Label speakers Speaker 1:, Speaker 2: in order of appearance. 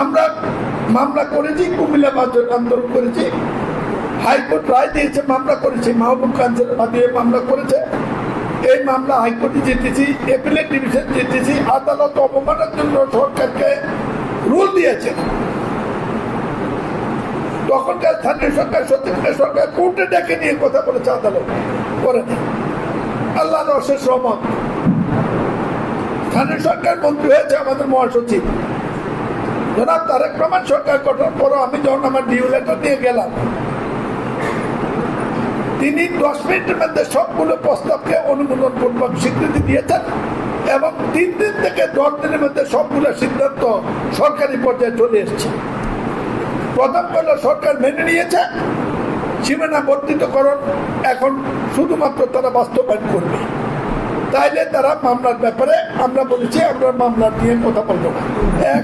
Speaker 1: আমরা মামলা করেছি, কুমিল্লা বাজার আন্দোলন করেছি, হাইকোর্ট রায় দিয়েছে, মামলা করেছি, মাহবুব খানের মাধ্যমে মামলা করেছে। এই মামলা হাইকোর্টে জিতেছি, এপিলেট ডিভিশন জিতেছি। আদালত অবমানের জন্য সরকারকে রুল দিয়েছে। তখনকার স্থানীয় সরকার, সত্যিকার সরকার কোর্টে ডেকে নিয়ে কথা বলেছে, আদালত করেনি। আল্লাহ অশেষ রহমত, স্থানীয় সরকার মন্ত্রী হয়েছে আমাদের মহাসচিব জনাব তারেক রহমান। সরকার গঠন পর আমি যখন আমার ডিউ লেটার নিয়ে গেলাম, তিনি 10 মিনিটের মধ্যে সবগুলো প্রস্তাবকে অনুমোদন পূর্বক স্বীকৃতি দিয়েছেন এবং 3 দিন থেকে 10 দিনের মধ্যে সবগুলো সিদ্ধান্ত সরকারি পর্যায়ে চলে এসেছে। প্রথম কথা সরকার মেনে নিয়েছে, সীমানা বর্ধিতকরণ এখন শুধুমাত্র তারা বাস্তবায়ন করবে। তাইলে তারা মামলার ব্যাপারে আমরা বলেছি আমরা মামলা নিয়ে কথা বলবো না। এক